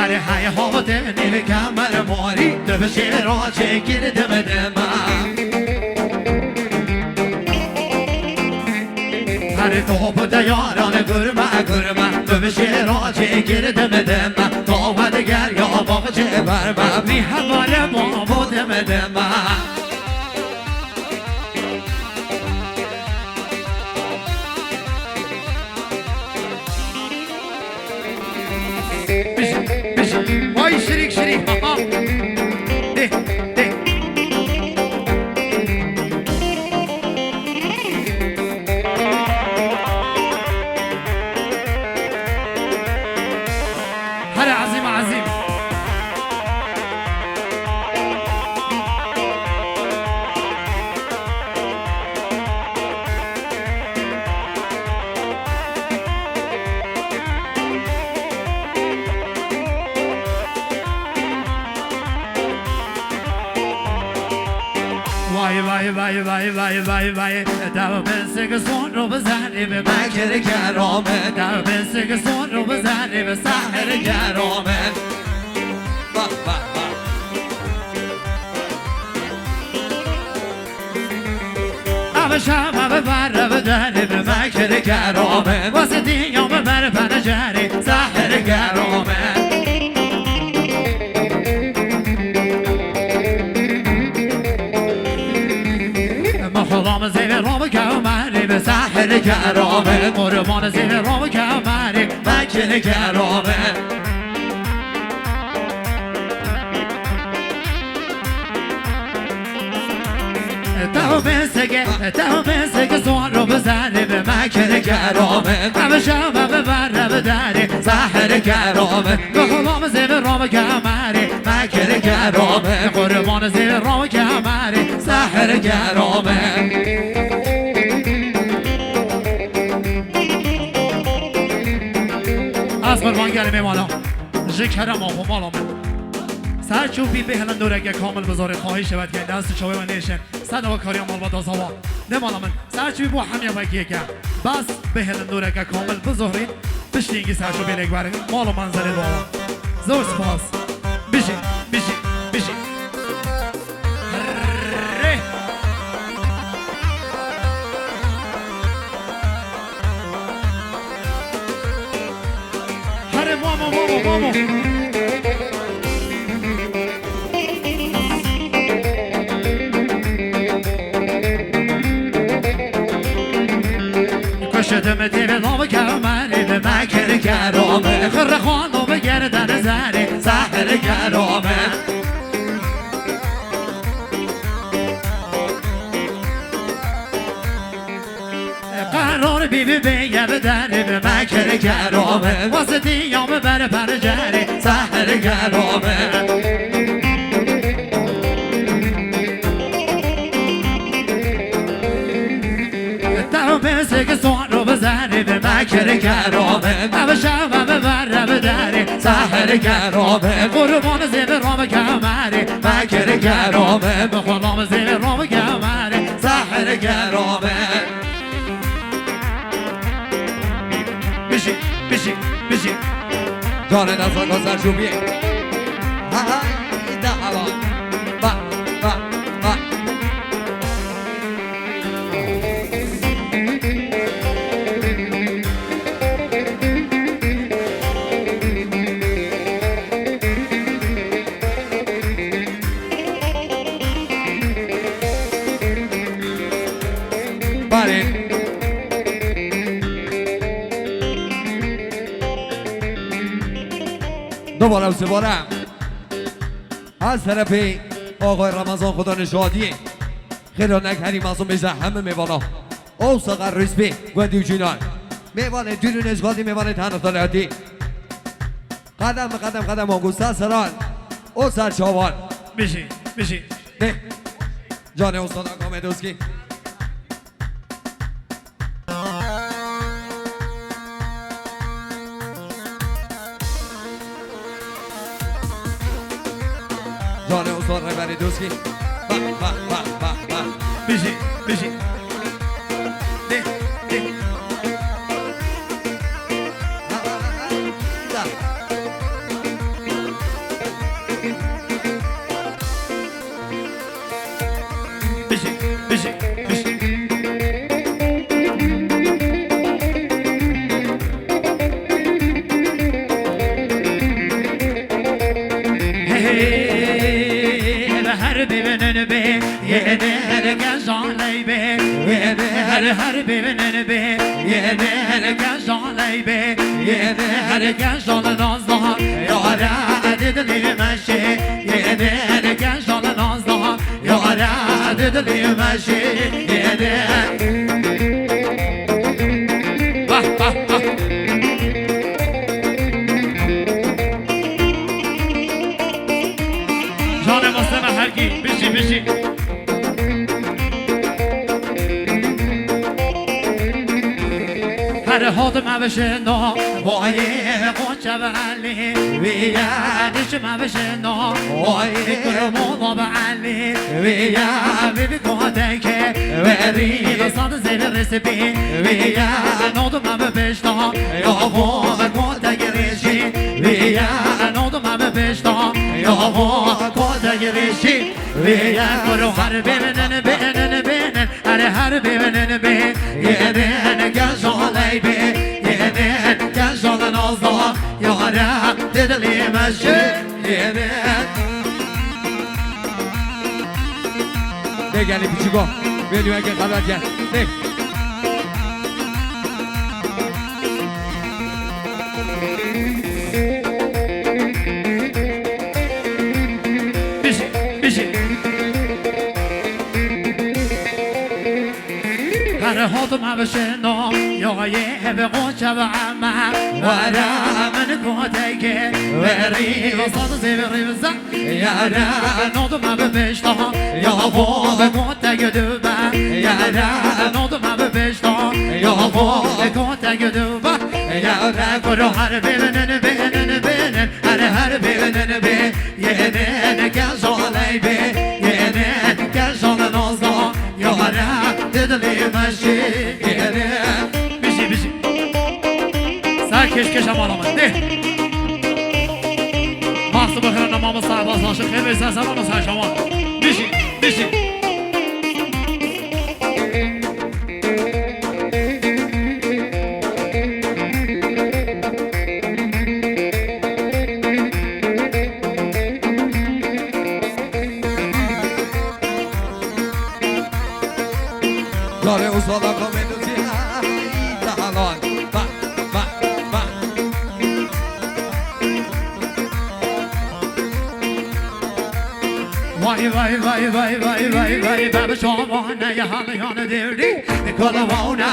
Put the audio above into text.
هر های حامده نیل کمر ماری دبشی را چکیر دم دمم هر توپ دیاران گرمه گرمه دبشی را چکیر دم دمم تا دگر یا باغچه برمه بی همال بابا دم دمم وای شریک شریک ده ده هر عظیم عظیم وای دو بسگ سون رو بزنی به مکر کرامه دو بسگ سون رو بزنی به سحر کرامه همه شب همه بر بدنی به مکر کرامه واسه دیگه بر پنجری سحر کرامه خدام زیر رام کمری به سحر کرامه قربان زیر رام کمری مکر کرامه دو بسگه سوان رو بزنی به مکر کرامه همه شب همه بر بدنی سحر کرامه به خدام زیر رام کمری مکر کرامه قربان زیر رام کمری سحر کرامه از قربانگر میمانا جکرم آقا مالامه سرچوبی به هلن دورگه کامل بذاره خواهی شود که دست چاوه و نیشن صدا و کاری مال با دازاوا نمالا من سرچوبی با همیا بگیه که بس به هلن دورگه کامل بذارین بشتینگی سرچوبی لگ بره مال و منظره بالا زور سپاس بشین بشین بشین هره ماما شدم دیو نام کمری به مکر کرامه خر خانو به گردن زری سحر کرامه قرار بیبی بگه به دری به مکر کرامه واسه دیام بر پنجری سحر کرامه بسگ سوان رو بزنی به مکر کرامه همه شب همه بر بدنی سحر کرامه قربان زیر رام کمری مکر کرامه به خدام زیر رام کمری سحر کرامه بشی بشی بشی جان نزا گذر جوبیه های دعوا با با با دوباره و سه از طرف آقای رمضان خدا نشادی خیلی نکریم از اون بیزه همه میوانا او سقر رسبی گوندی و جینان میوانه دورون ازگادی میوانه تنها طلعاتی قدم به قدم قدم آنگوسته سران او سرچاوان بشین بشین ده جان استاد آقا مدوسکی جان استاد رهبری دوسکی با با با با با بشین بشین ده ده هر ببینن به یه نه کشالی به یه نه کشال نازها یاره دلی مشه یه نه کشال نازها یاره دلی مشه یه نه جان مسلم هرگی بشی بشی هر حاد ما بشنا وای قنچه علی ویادش ما بشنا وای کرمو بعلی ویا بی کوته که وری صد زیر رسبی ویا نود ما بشنا یا وای کوته گریشی ویا نود ما بشنا یا وای کوته گریشی ویا کرو هر ببینن ببینن ببینن هر ببینن به یه نه گشالی به یه نه گشال نازها یاره دلی مشه یه نه بگلی پیچیگاه بدون که غلط کرد بشی بشی هر حاد ما بشنا یا یه به قنچه و عمه وره من کوته که وری وسط زیر ریوزه یاره نود ما بشنا یا با به کوته گدوبه یاره نود ما بشنا یا با به کوته گدوبه یاره کرو هر ببینن ببینن ببینن هر ببینن به یه نه کشالی به یه نه کشال نازها یاره دلی مشی یه نه بشی بشی سر کش کشم آلامه ده محصول بخیر نمام صاحب از ناشد خیلی بیسته سران و سر شما بشی بشی داره اصلا کامنوزی تحالان وای وای وای وای وای وای وای باب شما نه یه همه یانه دیردی کلا وانا